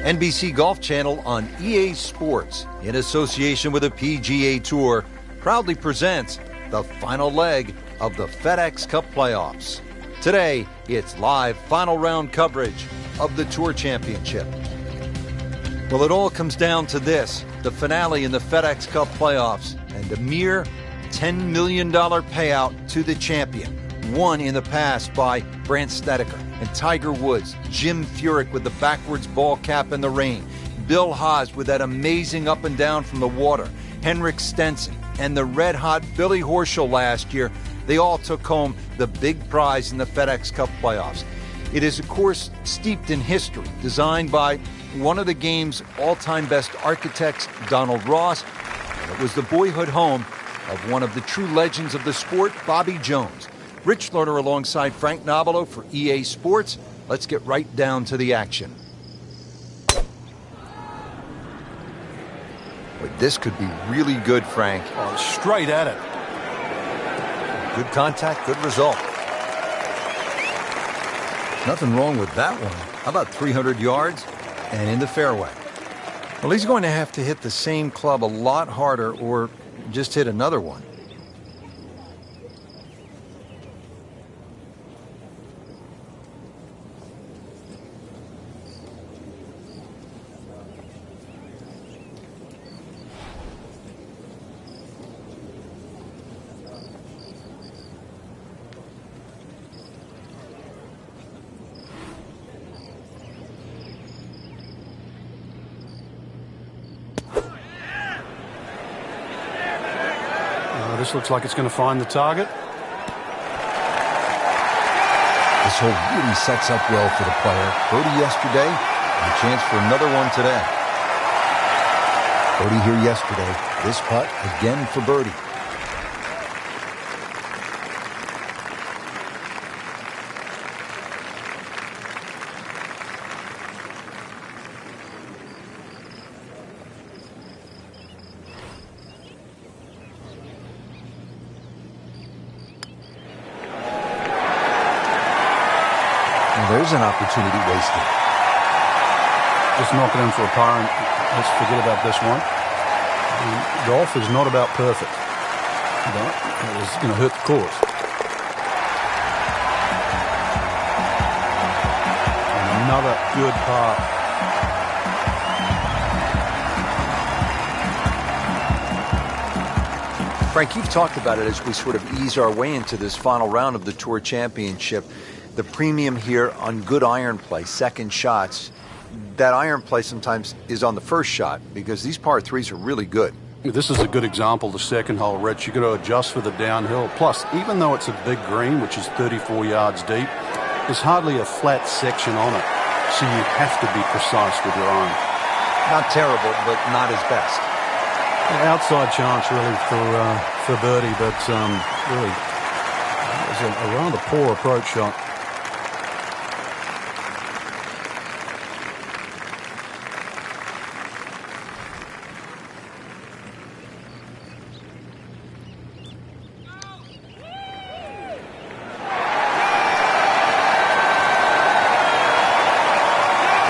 NBC Golf Channel on EA Sports, in association with the PGA Tour, proudly presents the final leg of the FedEx Cup playoffs. Today, it's live final round coverage of the Tour Championship. Well, it all comes down to this, the finale in the FedEx Cup playoffs, and a mere $10 million payout to the champion, won in the past by Brandt Snedeker and Tiger Woods, Jim Furyk with the backwards ball cap in the rain, Bill Haas with that amazing up and down from the water, Henrik Stenson, and the red-hot Billy Horschel last year. They all took home the big prize in the FedEx Cup playoffs. It is, of course, steeped in history, designed by one of the game's all-time best architects, Donald Ross, and it was the boyhood home of one of the true legends of the sport, Bobby Jones. Rich Lerner alongside Frank Nobilo for EA Sports. Let's get right down to the action. But this could be really good, Frank. Oh, straight at it. Good contact, good result. Nothing wrong with that one. How about 300 yards and in the fairway? Well, he's going to have to hit the same club a lot harder or just hit another one. This looks like it's going to find the target. This hole really sets up well for the player. Birdie yesterday, and a chance for another one today. Birdie here yesterday. This putt again for birdie. There's an opportunity wasted. Just knock it in for a par and let's forget about this one. Golf is not about perfect. But it is going to hurt the course. And another good par. Frank, you've talked about it as we sort of ease our way into this final round of the Tour Championship. The premium here on good iron play, second shots. That iron play sometimes is on the first shot because these par threes are really good. This is a good example, the second hole, Rich. You've got to adjust for the downhill. Plus, even though it's a big green, which is 34 yards deep, there's hardly a flat section on it. So you have to be precise with your iron. Not terrible, but not his best. An outside chance, really, for birdie, but really, it was a rather poor approach shot.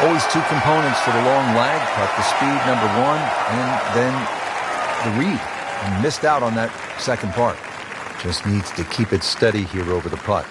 Always two components to the long lag putt, the speed, number one, and then the read. And missed out on that second part. Just needs to keep it steady here over the putt.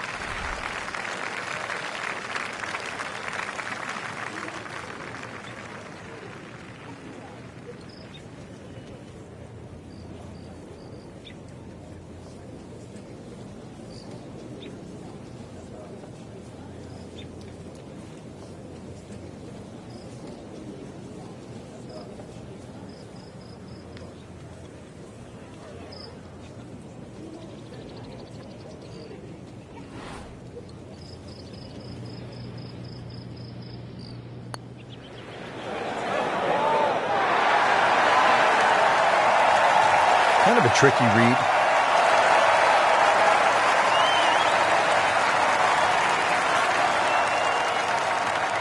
Kind of a tricky read.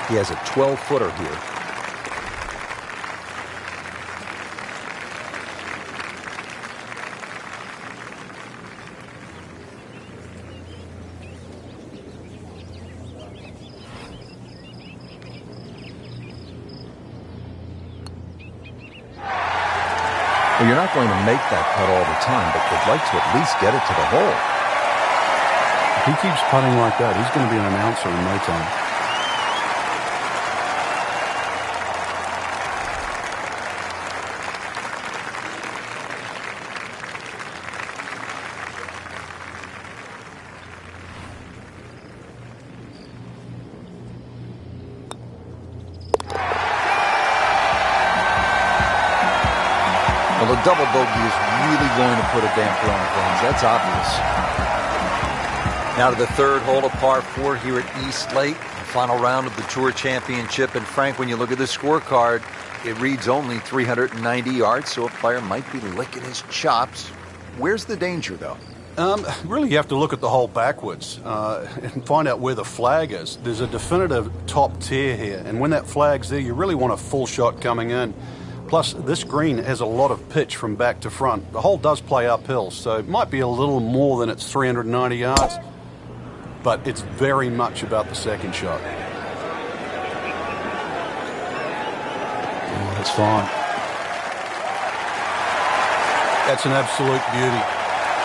He has a 12-footer here. Well, you're not going to make that putt all the time, but you'd like to at least get it to the hole. If he keeps putting like that, he's going to be an announcer in no time. Well, a double bogey is really going to put a damper on things. That's obvious. Now to the third hole of par 4 here at East Lake, the final round of the Tour Championship. And Frank, when you look at the scorecard, it reads only 390 yards, so a player might be licking his chops. Where's the danger, though? Really, you have to look at the hole backwards and find out where the flag is. There's a definitive top tier here, and when that flag's there, you really want a full shot coming in. Plus, this green has a lot of pitch from back to front. The hole does play uphill, so it might be a little more than its 390 yards, but it's very much about the second shot. Oh, that's fine. That's an absolute beauty.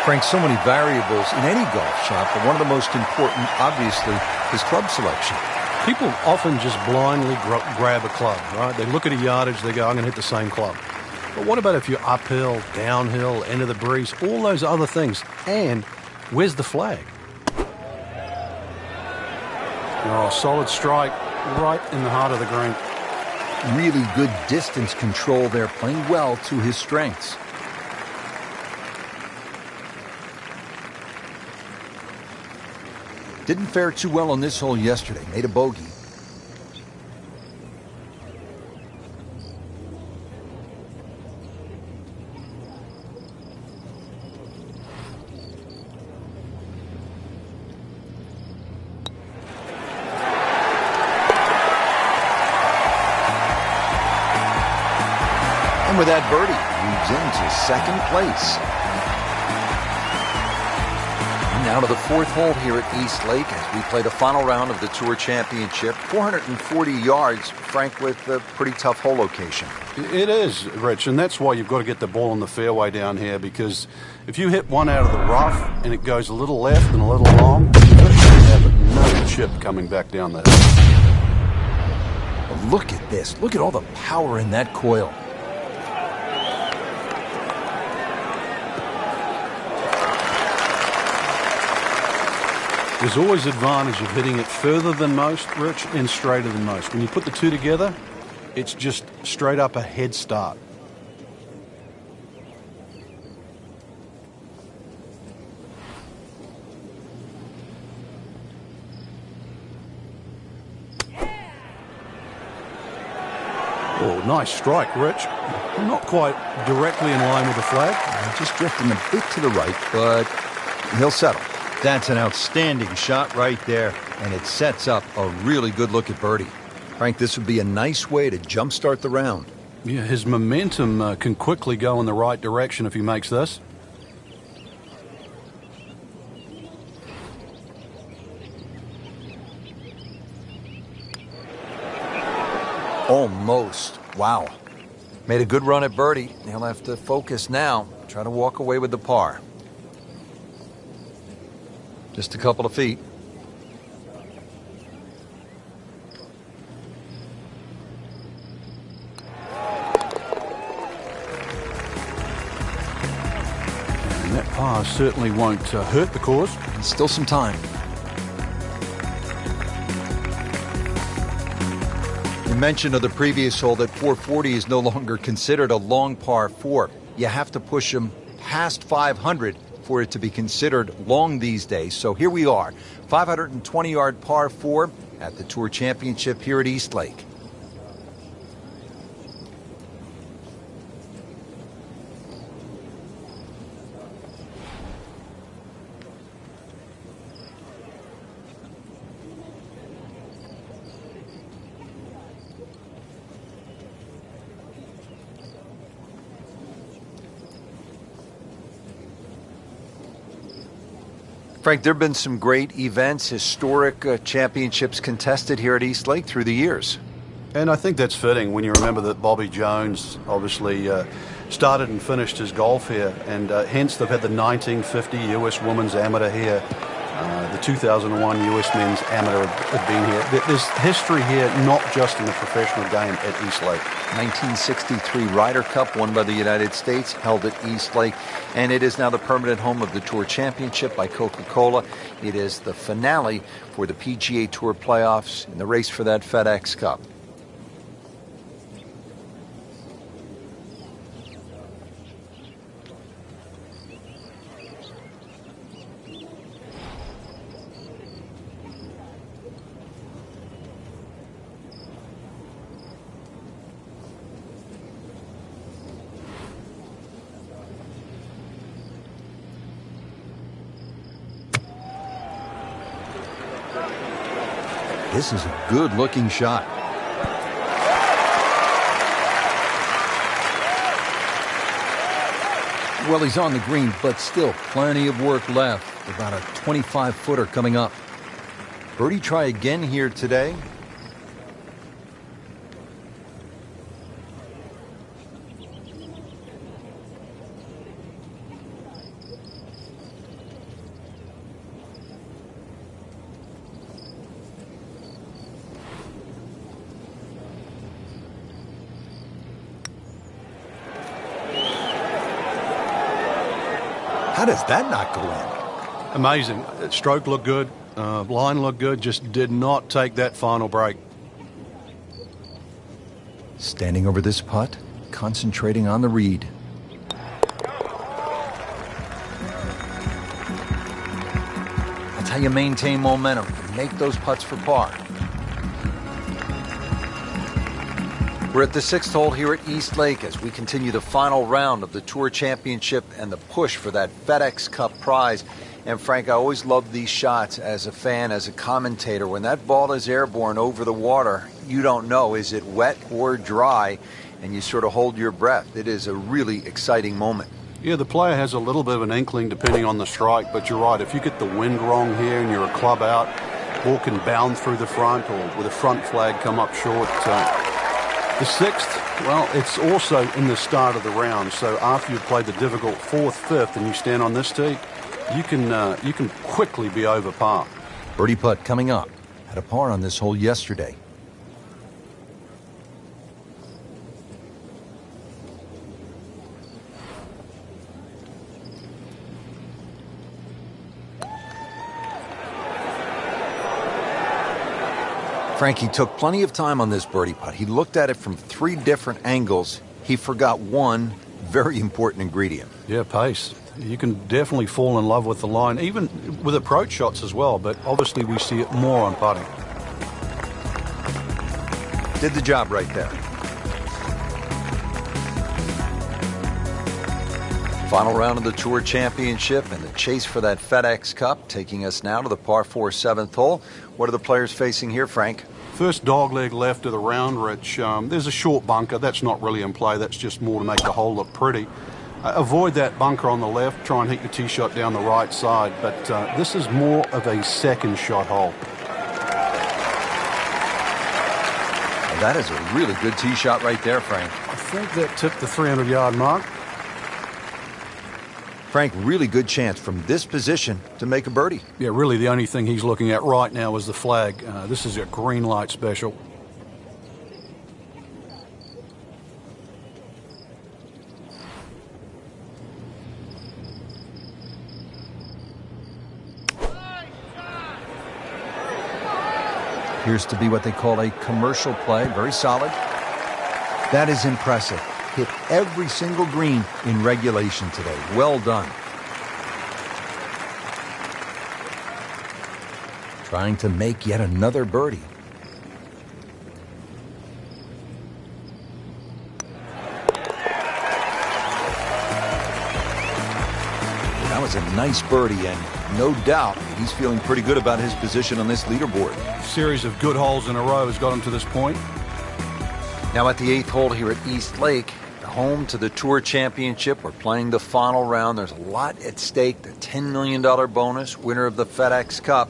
Frank, so many variables in any golf shot, but one of the most important, obviously, is club selection. People often just blindly grab a club, right? They look at a yardage, they go, I'm going to hit the same club. But what about if you're uphill, downhill, end of the breeze, all those other things? And where's the flag? Oh, solid strike right in the heart of the green. Really good distance control there, playing well to his strengths. Didn't fare too well on this hole yesterday. Made a bogey. And with that birdie, moves into second place. Now to the fourth hole here at East Lake as we play the final round of the Tour Championship. 440 yards, Frank, with a pretty tough hole location. It is, Rich, and that's why you've got to get the ball in the fairway down here, because if you hit one out of the rough and it goes a little left and a little long, you virtually have no chip coming back down there. Well, look at this. Look at all the power in that coil. There's always advantage of hitting it further than most, Rich, and straighter than most. When you put the two together, it's just straight up a head start. Oh, nice strike, Rich. Not quite directly in line with the flag. Just drifting a bit to the right, but he'll settle. That's an outstanding shot right there, and it sets up a really good look at birdie. Frank, this would be a nice way to jumpstart the round. Yeah, his momentum can quickly go in the right direction if he makes this. Almost. Wow. Made a good run at birdie. He'll have to focus now. Try to walk away with the par. Just a couple of feet. And that par certainly won't hurt the cause. Still some time. You mentioned of the previous hole that 440 is no longer considered a long par 4. You have to push them past 500 for it to be considered long these days. So here we are, 520-yard par 4 at the Tour Championship here at East Lake. Frank, there have been some great events, historic championships contested here at East Lake through the years. And I think that's fitting when you remember that Bobby Jones obviously started and finished his golf here, and hence they've had the 1950 U.S. Women's Amateur here. The 2001 U.S. Men's Amateur have been here. There's history here, not just in the professional game at East Lake. 1963 Ryder Cup won by the United States, held at East Lake, and it is now the permanent home of the Tour Championship by Coca-Cola. It is the finale for the PGA Tour playoffs in the race for that FedEx Cup. This is a good-looking shot. Well, he's on the green, but still plenty of work left. About a 25-footer coming up. Birdie try again here today. How does that not go in? Amazing. Stroke looked good. Line looked good. Just did not take that final break. Standing over this putt, concentrating on the read. That's how you maintain momentum. Make those putts for par. We're at the 6th hole here at East Lake as we continue the final round of the Tour Championship and the push for that FedEx Cup prize. And Frank, I always love these shots as a fan, as a commentator. When that ball is airborne over the water, you don't know, is it wet or dry? And you sort of hold your breath. It is a really exciting moment. Yeah, the player has a little bit of an inkling depending on the strike, but you're right. If you get the wind wrong here and you're a club out, ball can bound through the front or with a front flag come up short. The 6th, well, it's also in the start of the round. So after you've played the difficult 4th, 5th, and you stand on this tee, you can quickly be over par. Birdie putt coming up. Had a par on this hole yesterday. Frankie took plenty of time on this birdie putt. He looked at it from 3 different angles. He forgot one very important ingredient. Yeah, pace. You can definitely fall in love with the line, even with approach shots as well, but obviously we see it more on putting. Did the job right there. Final round of the Tour Championship and the chase for that FedEx Cup, taking us now to the par 4 7th hole. What are the players facing here, Frank? First dogleg left of the round, Rich. There's a short bunker. That's not really in play. That's just more to make the hole look pretty. Avoid that bunker on the left. Try and hit your tee shot down the right side. But this is more of a second shot hole. Well, that is a really good tee shot right there, Frank. I think that tipped the 300-yard mark. Frank, really good chance from this position to make a birdie. Yeah, really the only thing he's looking at right now is the flag. This is a green light special. Appears to be what they call a commercial play. Very solid. That is impressive. Hit every single green in regulation today. Well done. Trying to make yet another birdie. That was a nice birdie, and no doubt he's feeling pretty good about his position on this leaderboard. A series of good holes in a row has got him to this point. Now at the 8th hole here at East Lake, home to the Tour Championship. We're playing the final round. There's a lot at stake. The $10 million bonus, winner of the FedEx Cup.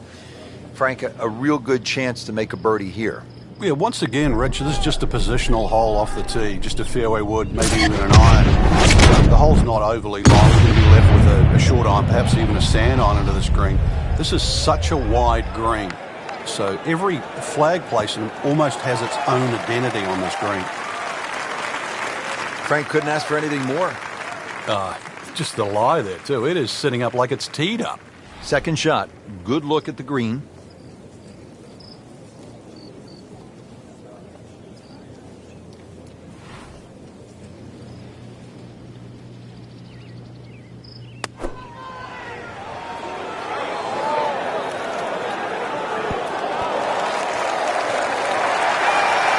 Frank, a real good chance to make a birdie here. Yeah, once again, Rich, this is just a positional hole off the tee, just a fairway wood, maybe even an iron. The hole's not overly long. We're going to be left with a short iron, perhaps even a sand iron into this green. This is such a wide green, so every flag placement almost has its own identity on this green. Frank couldn't ask for anything more. Just the lie there, too. It is sitting up like it's teed up. Second shot. Good look at the green.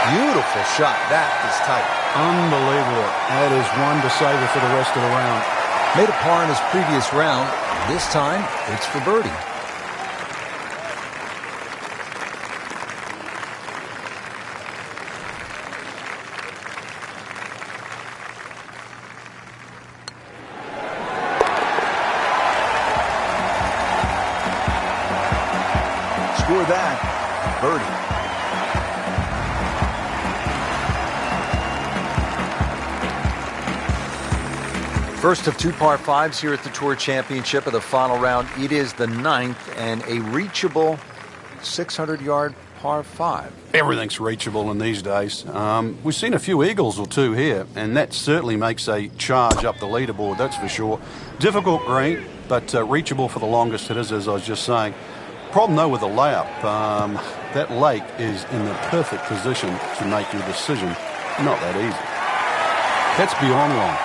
Beautiful shot. That is tight. Unbelievable. That is one to savor for the rest of the round. Made a par in his previous round. This time, it's for birdie. Score that. Birdie. First of two par fives here at the Tour Championship of the final round. It is the ninth and a reachable 600-yard par five. Everything's reachable in these days. We've seen a few eagles or two here, and that certainly makes a charge up the leaderboard, that's for sure. Difficult green, but reachable for the longest hitters, as I was just saying. Problem, though, with the layup, that lake is in the perfect position to make your decision. Not that easy. That's beyond long.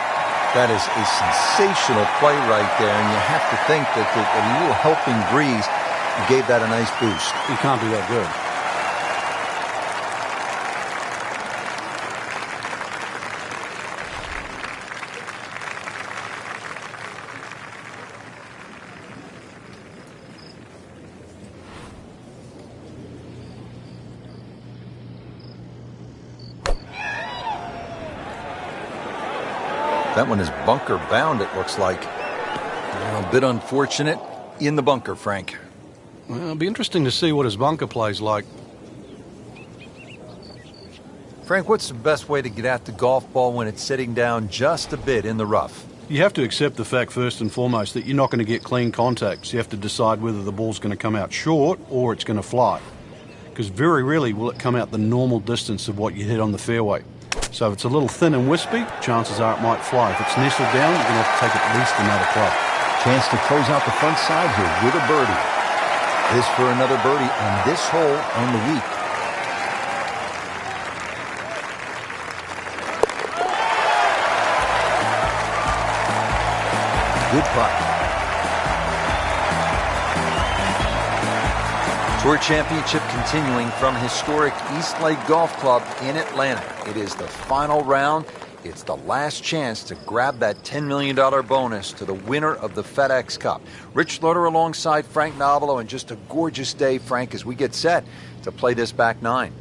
That is a sensational play right there, and you have to think that a little helping breeze gave that a nice boost. You can't be that good. That one is bunker bound, it looks like. A bit unfortunate in the bunker, Frank. Well, it'll be interesting to see what his bunker plays like. Frank, what's the best way to get at the golf ball when it's sitting down just a bit in the rough? You have to accept the fact, first and foremost, that you're not going to get clean contacts. You have to decide whether the ball's going to come out short or it's going to fly. Because very rarely will it come out the normal distance of what you hit on the fairway. So if it's a little thin and wispy, chances are it might fly. If it's nestled down, you're going to have to take at least another club. Chance to close out the front side here with a birdie. This for another birdie on this hole on the week. Good putt. Tour Championship continuing from historic East Lake Golf Club in Atlanta. It is the final round. It's the last chance to grab that $10 million bonus to the winner of the FedEx Cup. Rich Slaughter alongside Frank Nobilo, and just a gorgeous day, Frank, as we get set to play this back nine.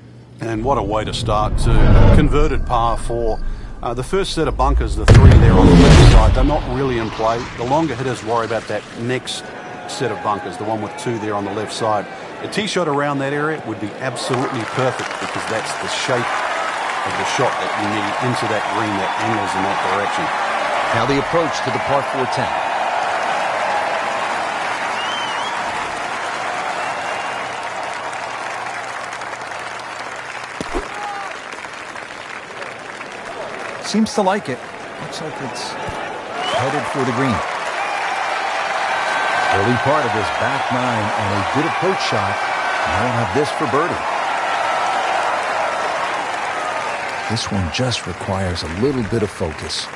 And what a way to start, too. Converted par four. The first set of bunkers, the three there on the left side, they're not really in play. The longer hitters worry about that next set of bunkers, the one with two there on the left side. A tee shot around that area would be absolutely perfect because that's the shape of the shot that you need into that green that angles in that direction. Now the approach to the par 410. Seems to like it. Looks like it's headed for the green. Early part of this back nine and a good approach shot. Now we'll have this for birdie. This one just requires a little bit of focus.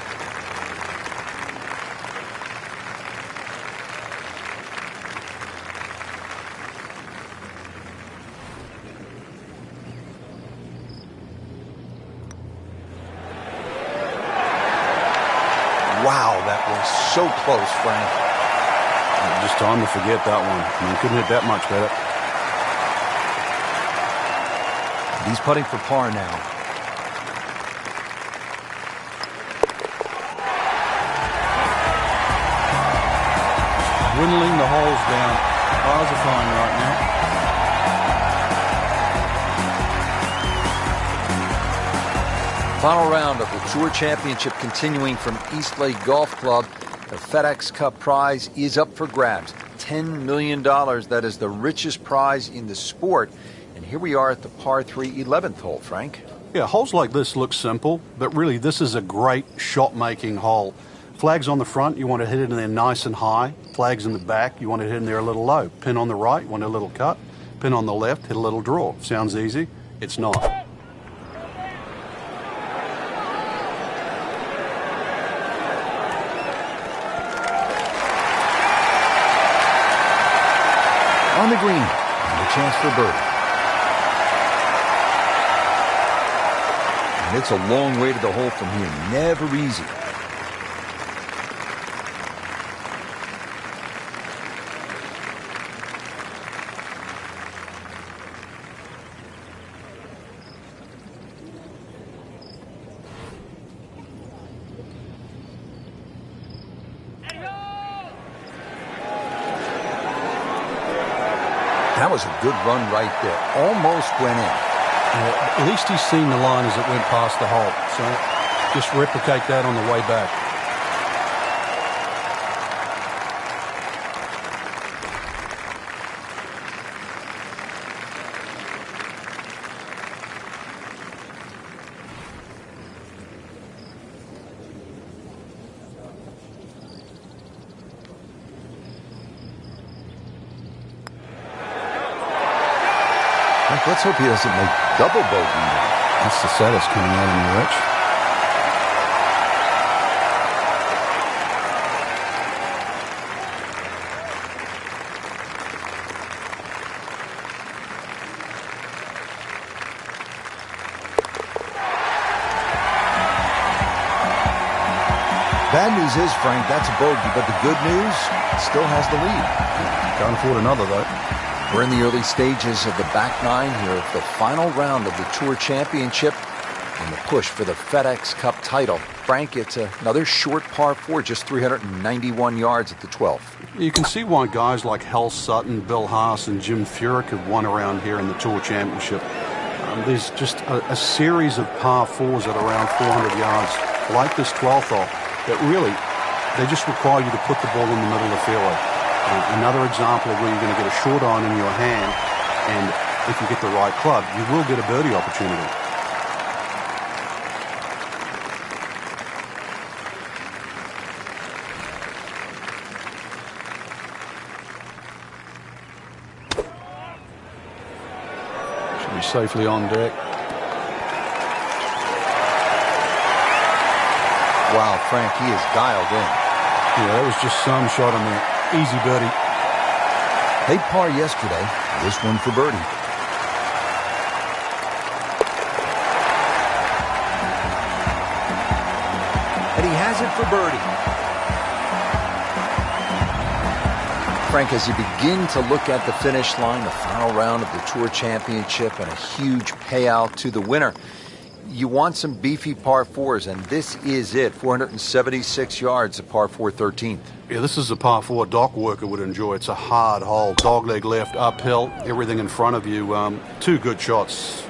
Wow, that was so close, Frank. Just time to forget that one. I mean, couldn't hit that much better. He's putting for par now. Dwindling the holes down. Bars are fine right now. Final round of the Tour Championship continuing from Eastlake Golf Club. The FedEx Cup prize is up for grabs. $10 million. That is the richest prize in the sport. And here we are at the par 3 11th hole, Frank. Yeah, holes like this look simple, but really this is a great shot-making hole. Flags on the front, you want to hit it in there nice and high. Flags in the back, you want to hit in there a little low. Pin on the right, you want a little cut. Pin on the left, hit a little draw. Sounds easy? It's not. On the green, and a chance for birdie. And it's a long way to the hole from here. Never easy. That was a good run right there. Almost went in. At least he's seen the line as it went past the hole. So just replicate that on the way back. Let's hope he doesn't make double bogey. That's the saddest coming out in the rich. Bad news is, Frank, that's a bogey, but the good news, it still has the lead. Can't afford another, though. We're in the early stages of the back nine here of the final round of the Tour Championship and the push for the FedEx Cup title. Frank, it's another short par 4, just 391 yards at the 12th. You can see why guys like Hal Sutton, Bill Haas, and Jim Furyk have won around here in the Tour Championship. There's just a series of par 4s at around 400 yards, like this 12th hole, that really, they just require you to put the ball in the middle of the fairway. Another example of where you're going to get a short iron in your hand, and if you get the right club, you will get a birdie opportunity. Should be safely on deck. Wow, Frank, he is dialed in. Yeah, that was just some shot on there. Easy birdie. They par yesterday. This one for birdie. And he has it for birdie. Frank, as you begin to look at the finish line, the final round of the Tour Championship and a huge payout to the winner, you want some beefy par 4s, and this is it. 476 yards at par 4 13th. Yeah, this is a par 4 dock worker would enjoy. It's a hard hole. Dogleg left, uphill, everything in front of you. Two good shots,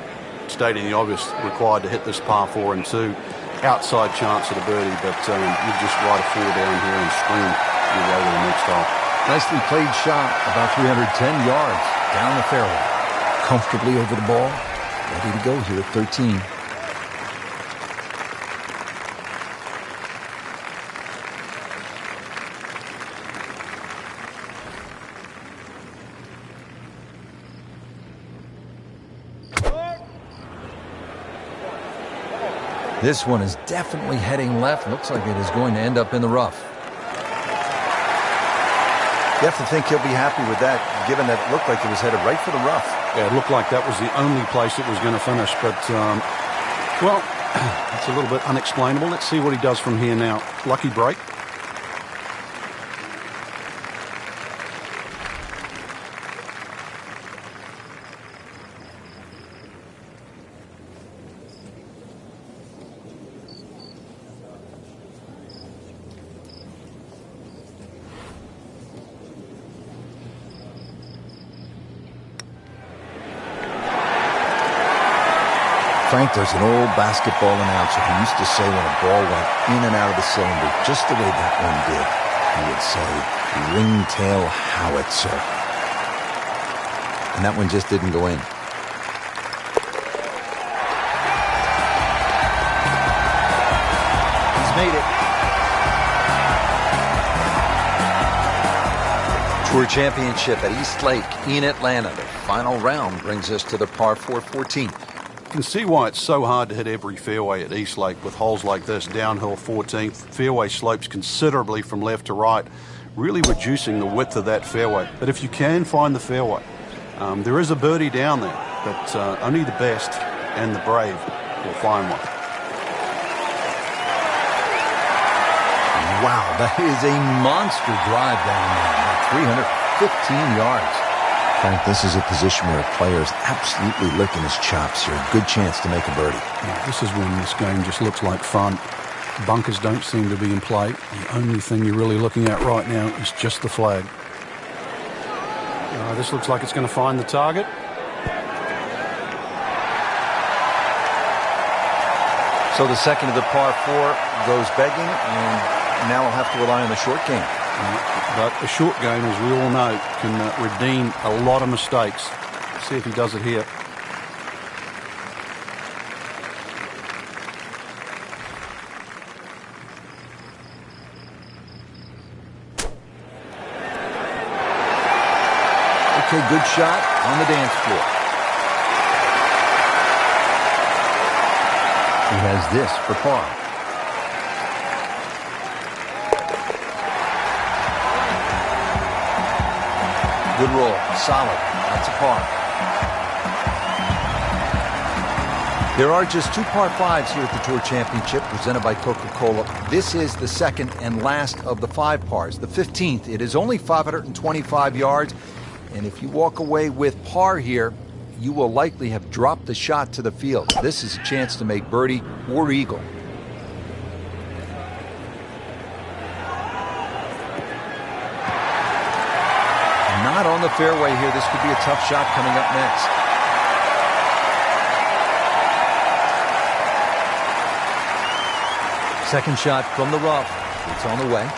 stating the obvious, required to hit this par 4 and 2. Outside chance at a birdie, but you just ride a 4 down here and scream your way to the next hole. Nicely played shot, about 310 yards down the fairway. Comfortably over the ball, ready to go here at 13. This one is definitely heading left. Looks like it is going to end up in the rough. You have to think he'll be happy with that, given that it looked like it was headed right for the rough. Yeah, it looked like that was the only place it was going to finish. But, well, it's a little bit unexplainable. Let's see what he does from here now. Lucky break. Frank, there's an old basketball announcer who used to say when a ball went in and out of the cylinder, just the way that one did, he would say, ringtail howitzer. And that one just didn't go in. He's made it. Tour Championship at East Lake in Atlanta. The final round brings us to the par 4 14th. You can see why it's so hard to hit every fairway at East Lake with holes like this. Downhill 14th, fairway slopes considerably from left to right, really reducing the width of that fairway. But if you can find the fairway, there is a birdie down there, but only the best and the brave will find one. Wow, that is a monster drive down there, about 315 yards. Frank, this is a position where a player is absolutely licking his chops here. A good chance to make a birdie. Yeah, this is when this game just looks like fun. Bunkers don't seem to be in play. The only thing you're really looking at right now is just the flag. This looks like it's going to find the target. So the second of the par 4 goes begging, and now we'll have to rely on the short game. But the short game, as we all know, can redeem a lot of mistakes. Let's see if he does it here. Okay, good shot on the dance floor. He has this for par. Good roll, solid, that's a par. There are just 2 par 5s here at the Tour Championship presented by Coca-Cola. This is the second and last of the 5 pars, the 15th. It is only 525 yards, and if you walk away with par here, you will likely have dropped the shot to the field. This is a chance to make birdie or eagle. Not on the fairway here. This could be a tough shot coming up next. Second shot from the rough. It's on the way.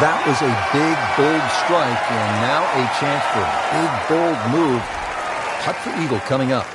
That was a big, bold strike, and now a chance for a big, bold move. Putt for eagle coming up.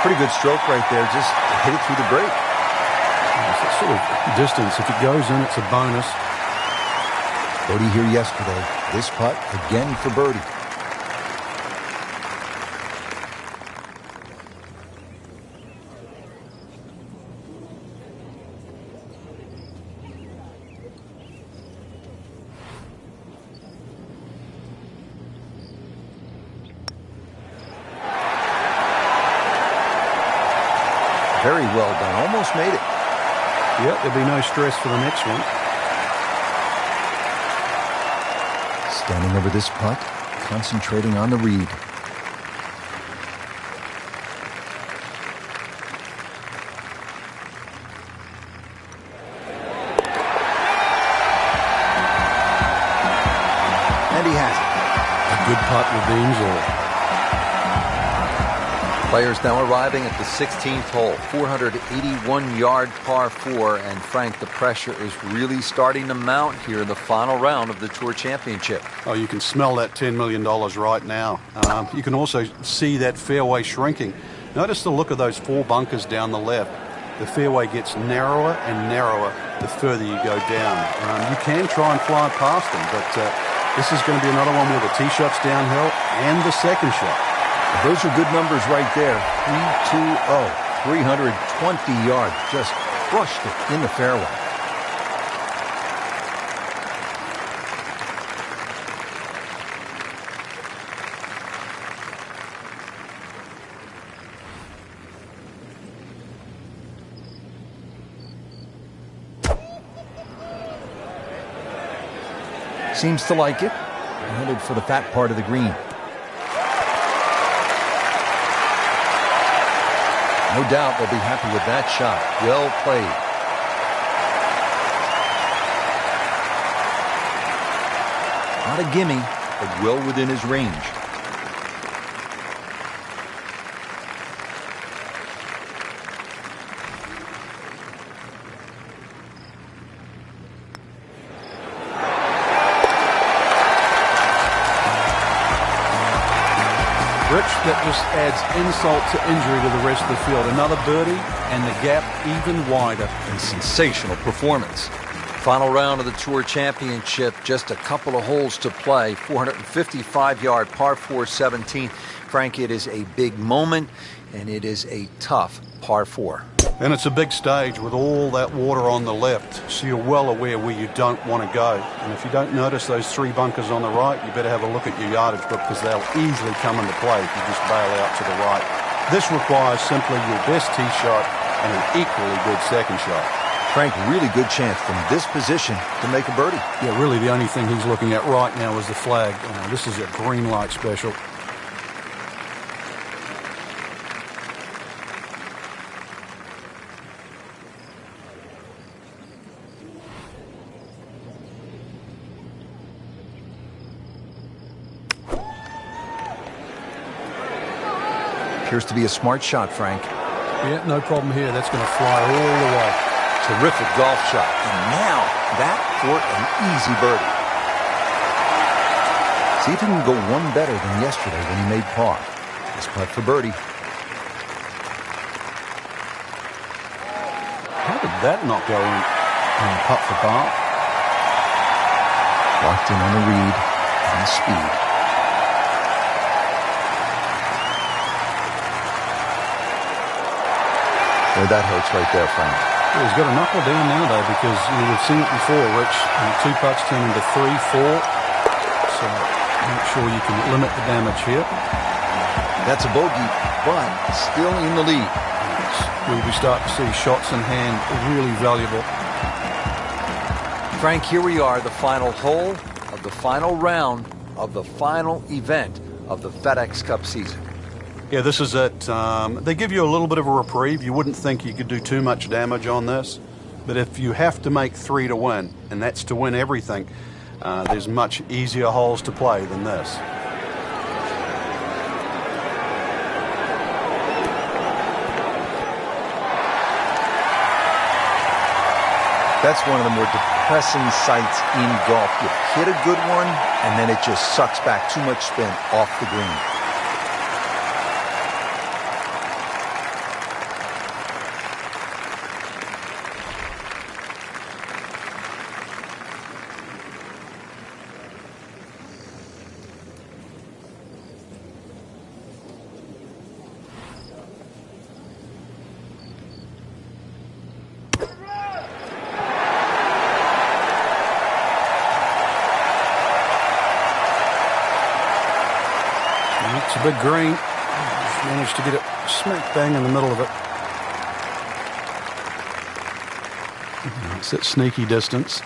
Pretty good stroke right there. Just hit it through the break. It's that sort of distance. If it goes in, it's a bonus. Birdie here yesterday. This putt again for birdie. Very well done. Almost made it. Yep, there'll be no stress for the next one. Standing over this putt, concentrating on the read. And he has it. A good putt redeems all. Players now arriving at the 16th hole, 481-yard par 4. And Frank, the pressure is really starting to mount here in the final round of the Tour Championship. Oh, you can smell that $10 million right now. You can also see that fairway shrinking. Notice the look of those 4 bunkers down the left. The fairway gets narrower and narrower the further you go down. You can try and fly past them, but this is going to be another one where the tee shot's downhill and the second shot. Those are good numbers right there. 320, 320 yards. Just crushed it in the fairway. Seems to like it. Headed for the fat part of the green. No doubt they'll be happy with that shot. Well played. Not a gimme, but well within his range. That just adds insult to injury to the rest of the field. Another birdie, and the gap even wider. And sensational performance. Final round of the Tour Championship, just a couple of holes to play. 455-yard par 4 17. Frank, it is a big moment, and it is a tough par 4. And it's a big stage with all that water on the left, so you're well aware where you don't want to go. And if you don't notice those 3 bunkers on the right, you better have a look at your yardage book, because they'll easily come into play if you just bail out to the right. This requires simply your best tee shot and an equally good second shot. Frank, really good chance from this position to make a birdie. Yeah, really the only thing he's looking at right now is the flag. This is a green light special. Appears to be a smart shot, Frank. Yeah, no problem here. That's going to fly all the way. Terrific golf shot. And now, that for an easy birdie. See if he can go one better than yesterday when he made par. This putt for birdie. How did that not go in? Putt for par. Locked in on the read and the speed. Boy, that hurts right there, Frank. Yeah, he's got to knuckle down now, though, because we've seen it before, Rich. 2 putts turn into 3, 4. So make sure you can limit the damage here. That's a bogey, but still in the lead. We start to see shots in hand really valuable. Frank, here we are, the final hole of the final round of the final event of the FedEx Cup season. Yeah, this is it. They give you a little bit of a reprieve. You wouldn't think you could do too much damage on this. But if you have to make 3 to win, and that's to win everything, there's much easier holes to play than this. That's one of the more depressing sights in golf. You hit a good one, and then it just sucks back too much spin off the green. It's a big green. Just managed to get it smack bang in the middle of it. It's at sneaky distance.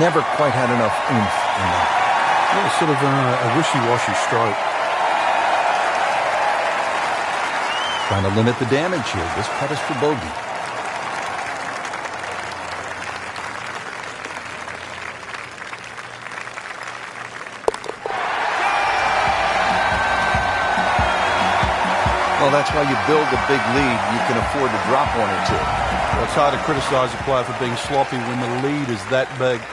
never quite had enough oomph in that. Yeah, sort of a wishy-washy stroke. Trying to limit the damage here. This putt is for bogey. Well, that's why you build a big lead. You can afford to drop one or two. Well, it's hard to criticise a player for being sloppy when the lead is that big.